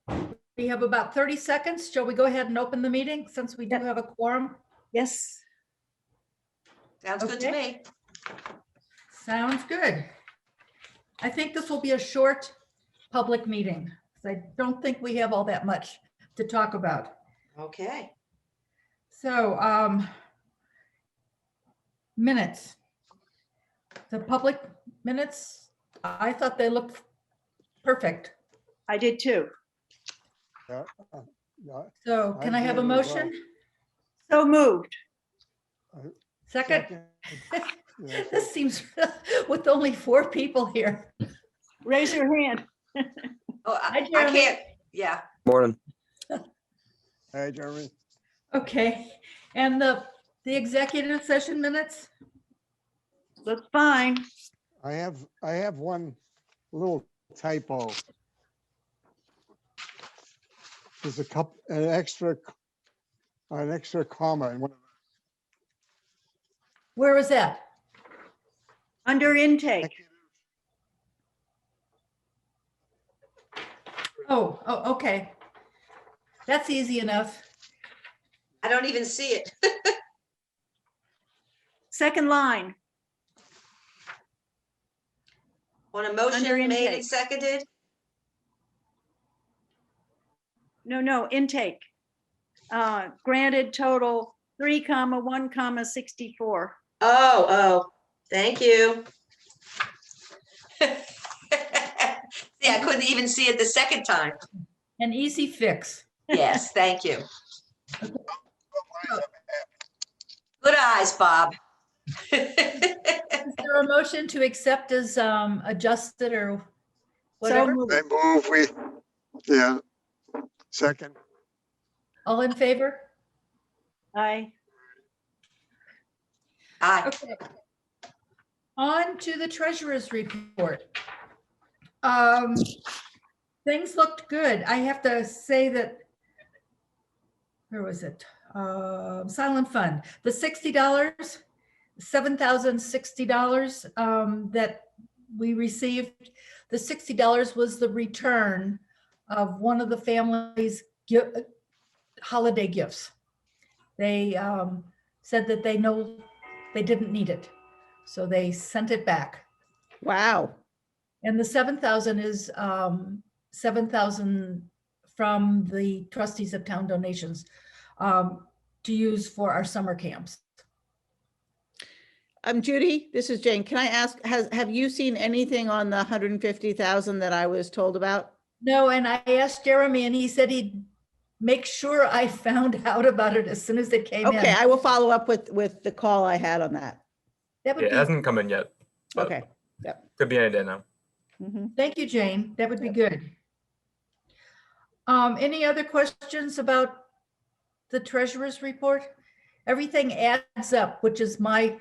We have about 30 seconds. Shall we go ahead and open the meeting since we do Yep. have a quorum? Yes. Sounds good to me. Sounds good. I think this will be a short public meeting. 'Cause I don't think we have all that much to talk about. Okay. So, minutes. The public minutes, I thought they looked perfect. I did too. Yeah, yeah, So can I have a did as well. motion? So moved. Second? Yeah, This seems, with only 4 people here. Raise your hand. Oh, Hi, I Jeremy. can't, yeah. Morning. Hey, Jeremy. Okay, and the executive session minutes? Looks fine. I have one little typo. There's an extra comma in one of Where was that? Under intake. Oh, okay. That's easy enough. I don't even see it. Second line. On a Under motion made intake. and seconded? No, intake. Granted total 3,1,64. Oh, thank you. See, I couldn't even see it the second time. An easy fix. Yes, thank you. Good eyes, Bob. Is there a motion to accept as adjusted or So whatever? moved. I move yeah, second. All in favor? Aye. Aye. Okay. On to the treasurer's report. Things looked good. I have to say that, where was it? Silent Fund, the $60, $7,060 that we received. The $60 was the return of one of the family's holiday gifts. They said that they know they didn't need it, so they sent it back. Wow. And the 7,000 is 7,000 from the trustees of town donations to use for our summer camps. Judy, this is Jane. Can I ask, have you seen anything on the 150,000 that I was told about? No, and I asked Jeremy and he said he'd make sure I found out about it as soon as it came in. Okay, I will follow up with the call I had on that. That would Yeah, it be, hasn't come in yet. but Okay, yep. Could be any day now. Mhm. thank you, Jane. That would be good. Any other questions about the treasurer's report? Everything adds up, which is my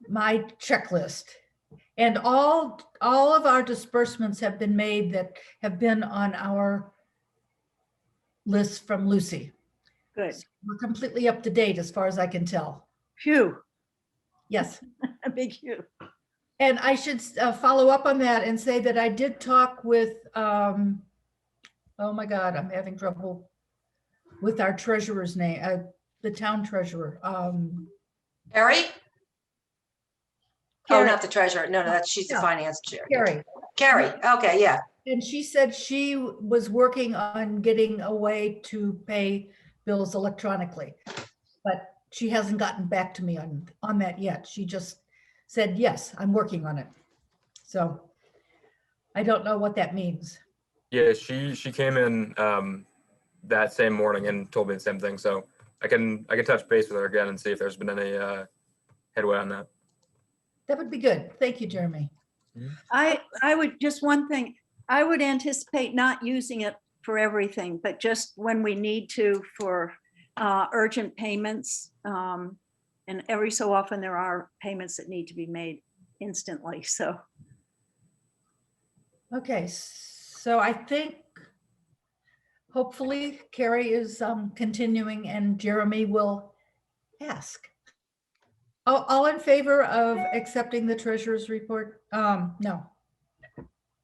checklist. And all of our disbursements have been made that have been on our list from Lucy. Good. We're completely up to date as far as I can tell. Phew. Yes. A big phew. And I should follow up on that and say that I did talk with, oh my God, I'm having trouble with our treasurer's name, the town treasurer. Carrie? Oh, Carrie. not the treasurer. No, she's the No. finance chair. Carrie. Carrie, okay, yeah. And she said she was working on getting a way to pay bills electronically, but she hasn't gotten back to me on that yet. She just said, yes, I'm working on it. So I don't know what that means. Yeah, she came in that same morning and told me the same thing. So I can touch base with her again and see if there's been any headway on that. That would be good. Thank you, Jeremy. I would, just one thing, I would anticipate not using it for everything, but just when we need to for urgent payments. And every so often there are payments that need to be made instantly, so. Okay, so I think hopefully Carrie is continuing and Jeremy will ask. All in favor of accepting the treasurer's report? No.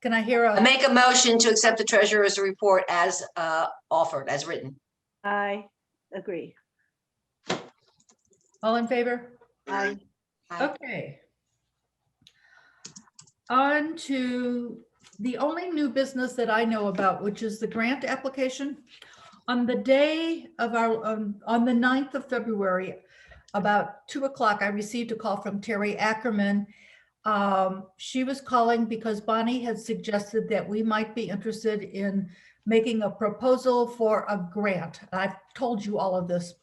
Can I hear I a, make a motion to accept the treasurer's report as offered, as written. I agree. all in favor? I, Aye. Okay. On to the only new business that I know about, which is the grant application. On the day of our, on the 9th of February, about 2 o'clock, I received a call from Terry Ackerman. She was calling because Bonnie had suggested that we might be interested in making a proposal for a grant. I've told you all of this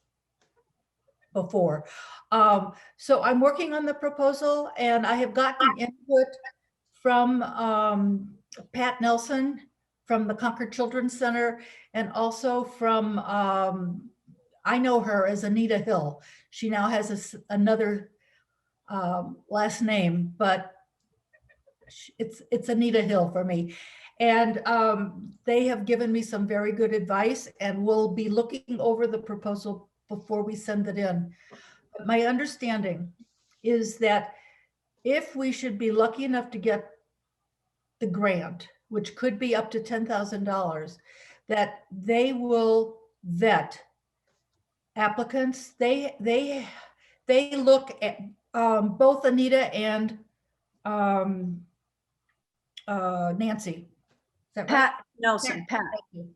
before. So I'm working on the proposal and I have gotten input from Pat Nelson from the Concord Children's Center and also from, I know her as Anita Hill. She now has another last name, but it's Anita Hill for me. And they have given me some very good advice and we'll be looking over the proposal before we send it in. But my understanding is that if we should be lucky enough to get the grant, which could be up to $10,000, that they will vet applicants. They look at both Anita and Nancy. Is that right? Pat Nelson, Pat. Thank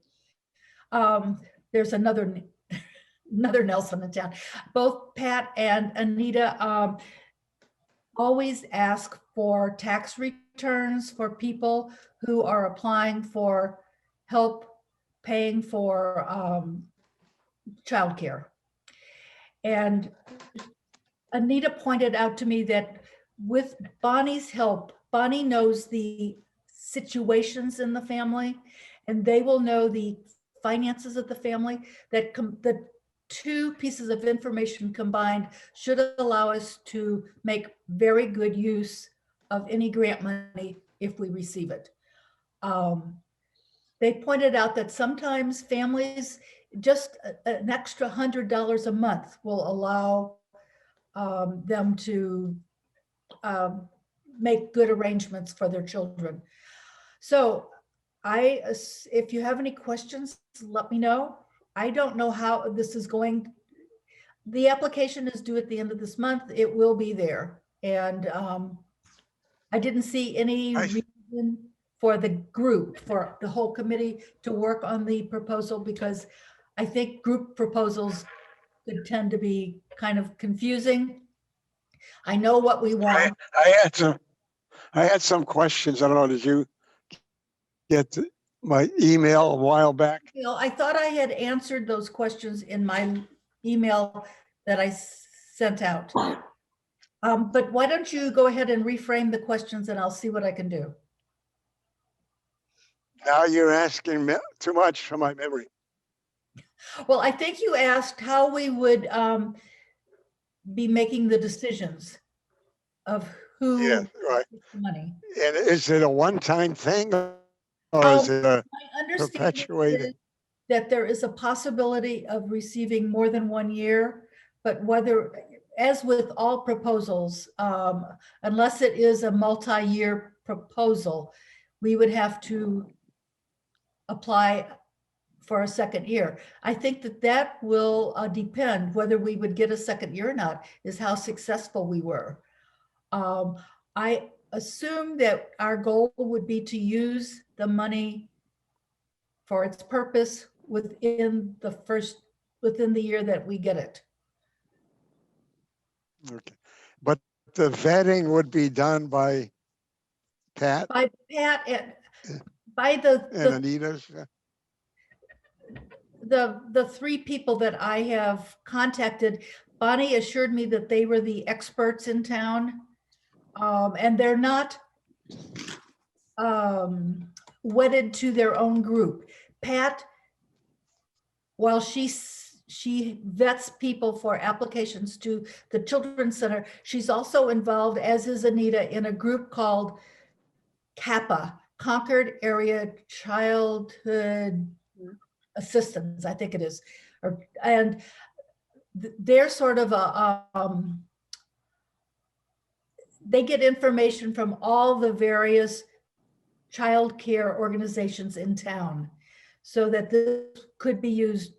you. There's another Nelson in town. Both Pat and Anita always ask for tax returns for people who are applying for help paying for childcare. And Anita pointed out to me that with Bonnie's help, Bonnie knows the situations in the family and they will know the finances of the family. That the two pieces of information combined should allow us to make very good use of any grant money if we receive it. They pointed out that sometimes families, just an extra $100 a month will allow them to make good arrangements for their children. So if you have any questions, let me know. I don't know how this is going. The application is due at the end of this month. It will be there. And I didn't see any reason for the group, for the whole committee to work on the proposal because I think group proposals could tend to be kind of confusing. I know what we want. I had some questions. I don't know, did you get my email a while back? You know, I thought I had answered those questions in my email that I sent out. But why don't you go ahead and reframe the questions and I'll see what I can do. Now you're asking me too much for my memory. Well, I think you asked how we would be making the decisions of who Yeah, right. gets the money. And is it a one-time thing or is it a My understanding perpetuating? is that there is a possibility of receiving more than 1 year, but whether, as with all proposals, unless it is a multi-year proposal, we would have to apply for a second year. I think that will depend whether we would get a second year or not, is how successful we were. I assume that our goal would be to use the money for its purpose within the year that we get it. Okay, but the vetting would be done by Pat By Pat and by and Anita's? the three people that I have contacted. Bonnie assured me that they were the experts in town. And they're not wedded to their own group. Pat, while she vets people for applications to the Children's Center, she's also involved, as is Anita, in a group called CAPA, Concord Area Childhood Assistance, I think it is. And they're sort of they get information from all the various childcare organizations in town, so that this could be used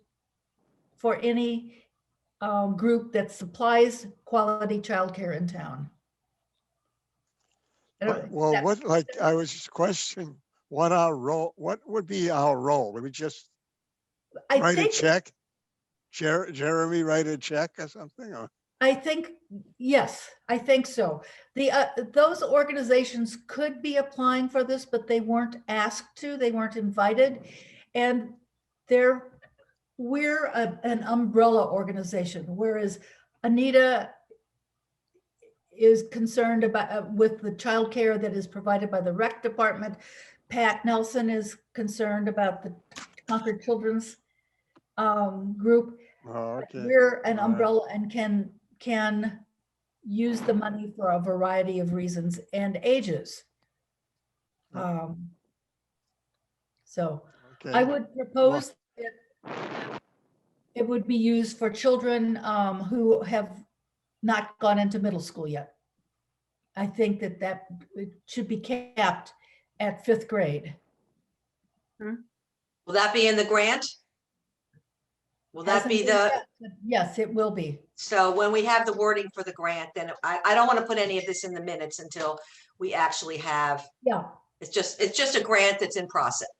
for any group that supplies quality childcare in town. I don't- Well, that- what, like, I was just questioning what our role, what would be our role? Would we just I write a think, check? Jeremy write a check or something? Or, yes, I think so. Those organizations could be applying for this, but they weren't asked to, they weren't invited. And we're an umbrella organization, whereas Anita is concerned about with the childcare that is provided by the rec department. Pat Nelson is concerned about the Concord Children's group. oh, okay. We're an All right. umbrella and can use the money for a variety of reasons and ages. So I Okay. would propose that it would be used for children who have not gone into middle school yet. I think that it should be capped at 5th grade. Will that be in the grant? Will that Hasn't be been the, yet, but yes, it will be. so when we have the wording for the grant, then I don't want to put any of this in the minutes until we actually have, Yeah, it's just a grant that's in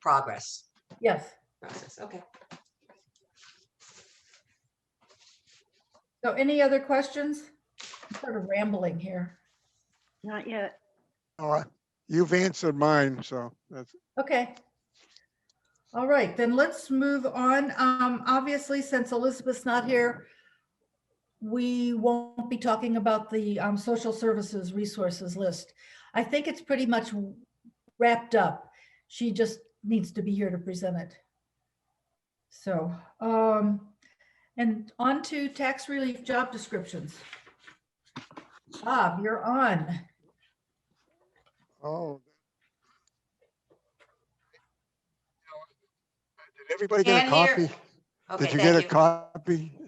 progress. yes. Okay. So any other questions? I'm sort of rambling here. Not yet. Oh, you've answered mine, so that's, Okay. All right, then let's move on. Obviously, since Elizabeth's not here, we won't be talking about the social services resources list. I think it's pretty much wrapped up. She just needs to be here to present it. So, and on to tax relief job descriptions. Bob, you're on. oh. Did everybody get a Can't hear. copy? Okay, Did you get a thank you. copy?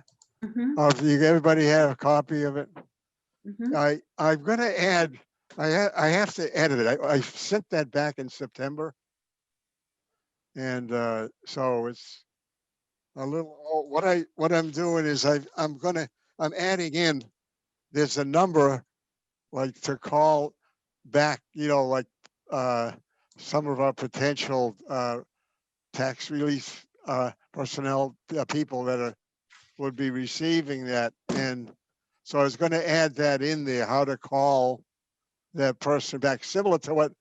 Mhm, Of you, everybody have a copy of it? mhm. I'm gonna add, I have to edit it. I sent that back in September. And so it's a little, what I'm doing is I'm adding in, there's a number like to call back, like some of our potential tax relief personnel, people that would be receiving that. And so I was going to add that in there, how to call that person back, similar to what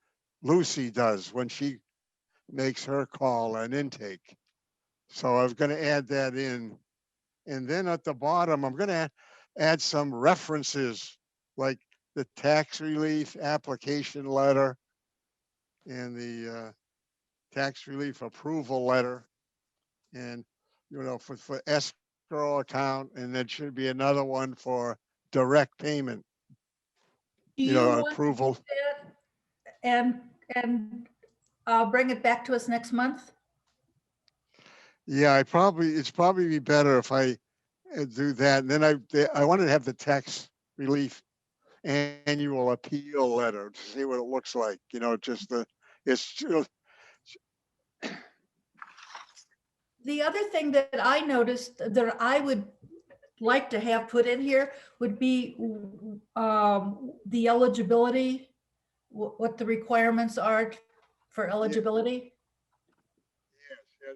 Lucy does when she makes her call an intake. So I was going to add that in. And then at the bottom, I'm going to add some references like the tax relief application letter and the tax relief approval letter. And, for escrow account, and there should be another one for direct payment, Do you want to do approval. that and bring it back to us next month? Yeah, it's probably be better if I do that. And then I wanted to have the tax relief annual appeal letter to see what it looks like, The other thing that I noticed that I would like to have put in here would be the eligibility, what the requirements are for eligibility. Yeah,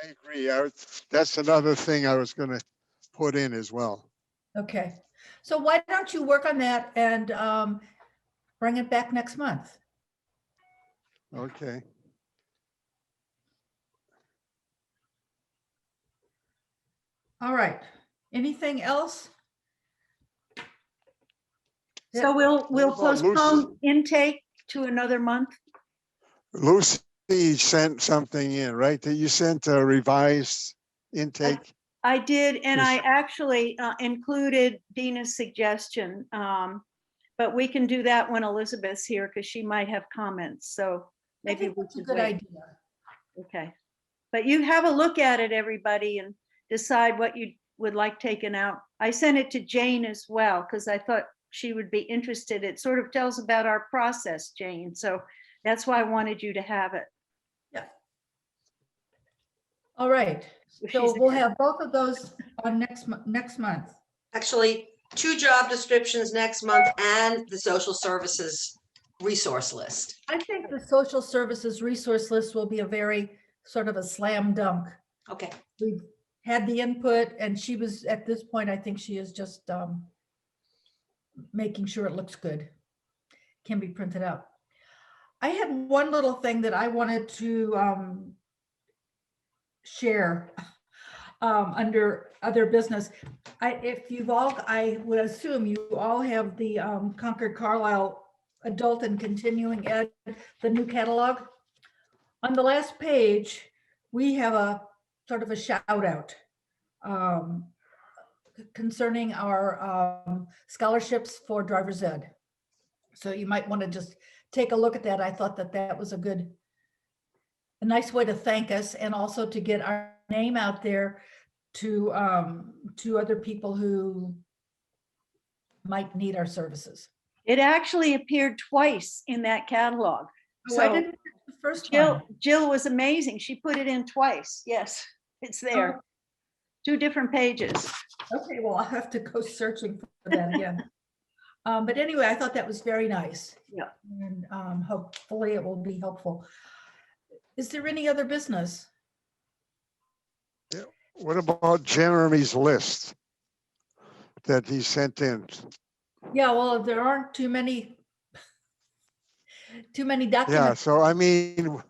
I agree. That's another thing I was gonna put in as well. Okay, so why don't you work on that and bring it back next month? Okay. All right, anything else? So we'll about Lucy? postpone intake to another month. Lucy sent something in, right? That you sent a revised intake? I did, and I Yes. actually included Dina's suggestion. But we can do that when Elizabeth's here because she might have comments. So I maybe think we that's a should good wait. idea. Okay. But you have a look at it, everybody, and decide what you would like taken out. I sent it to Jane as well because I thought she would be interested. It sort of tells about our process, Jane. So That's why I wanted you to have it. All right. If So she's we'll there. have both of those on next month. Actually, 2 job descriptions next month and the social services resource list. I think the social services resource list will be a very sort of a slam dunk. Okay, We've had the input and she was, at this point, I think she is just making sure it looks good. Can be printed out. I had one little thing that I wanted to share under other business. If you've all, I would assume you all have the Concord Carlisle Adult and Continuing Ed, the new catalog. On the last page, we have a sort of a shout out concerning our scholarships for driver's ed. So you might want to just take a look at that. I thought that that was a nice way to thank us and also to get our name out there to other people who might need our services. It actually appeared twice in that catalog. Oh, I So didn't catch the first one. Jill was amazing. She put it in twice. Yes, it's there. 2 different pages. Okay, well, I'll have to go searching for that again. But anyway, I thought that was very nice. Yeah. And hopefully it will be helpful. Is there any other business? What about Jeremy's list that he sent in? Yeah, well, there aren't too many Yeah, documents. so I mean,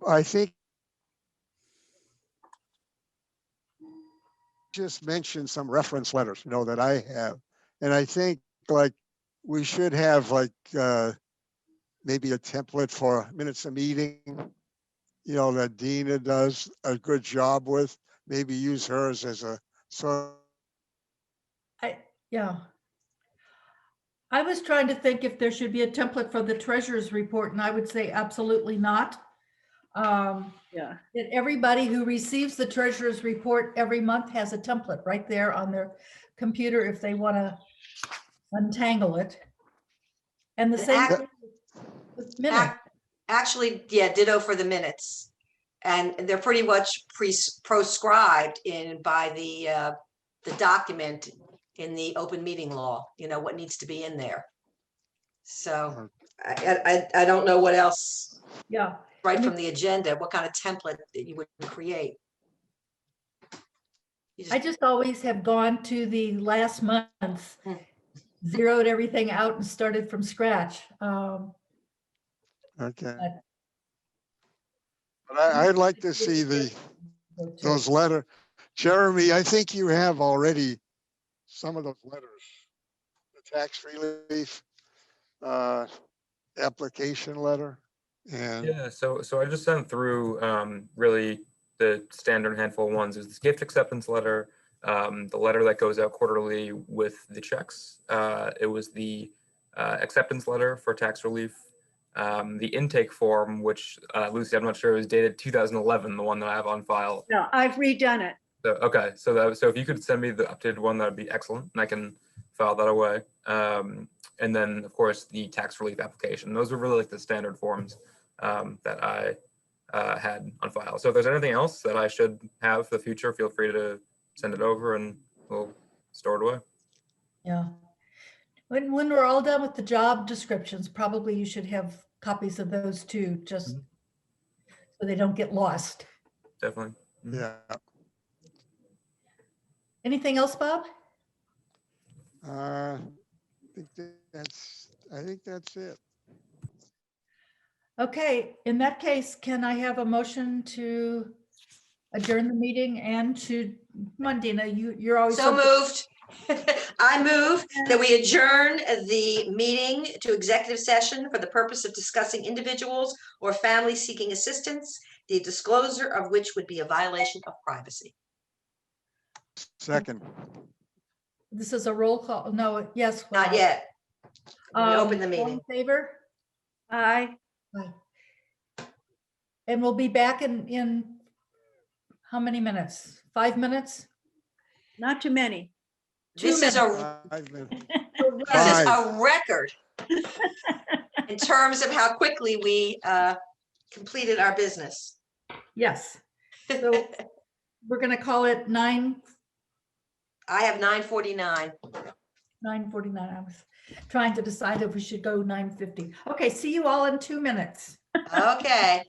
I think just mentioned some reference letters, that I have. And I think like we should have like maybe a template for minutes of meeting, that Dina does a good job with. Maybe use hers as a sort. Yeah. I was trying to think if there should be a template for the treasurer's report, and I would say absolutely not. Yeah. That everybody who receives the treasurer's report every month has a template right there on their computer if they want to untangle it. And the And same act- thing with minutes. actually, yeah, ditto for the minutes. And they're pretty much proscribed by the document in the open meeting law, what needs to be in there. So I don't know what else, Yeah, right from the agenda, what kind of template that you would create. I just always have gone to the last month, Hmm. zeroed everything out and started from scratch. Okay. But- But I'd like to see those letters. Jeremy, I think you have already some of those letters. The tax relief application letter. And Yeah, so I just sent through really the standard handful of ones. Is this gift acceptance letter, the letter that goes out quarterly with the checks. It was the acceptance letter for tax relief, the intake form, which Lucy, I'm not sure, it was dated 2011, the one that I have on file. No, I've redone it. So, okay, so if you could send me the updated one, that'd be excellent, and I can file that away. And then, of course, the tax relief application. Those were really like the standard forms that I had on file. So if there's anything else that I should have for the future, feel free to send it over and we'll store it away. Yeah. When we're all done with the job descriptions, probably you should have copies of those too, just Mhm. so they don't get lost. Definitely. Mhm. yeah, Anything else, Bob? I think that's it. Okay, in that case, can I have a motion to adjourn the meeting and to, come on, Dina, you're always. So moved. I move that we adjourn the meeting to executive session for the purpose of discussing individuals or families seeking assistance, the disclosure of which would be a violation of privacy. Second. This is a roll call. No, yes. Not well, yet. We open the all meeting. in favor? Aye. Aye. And we'll be back in how many minutes? 5 minutes? Not too many. This is a I've been- this is a record. in terms of how quickly we completed our business. Yes. So we're gonna call it I have 9:49. 9:49. I was trying to decide if we should go 9:50. Okay, see you all in 2 minutes. Okay.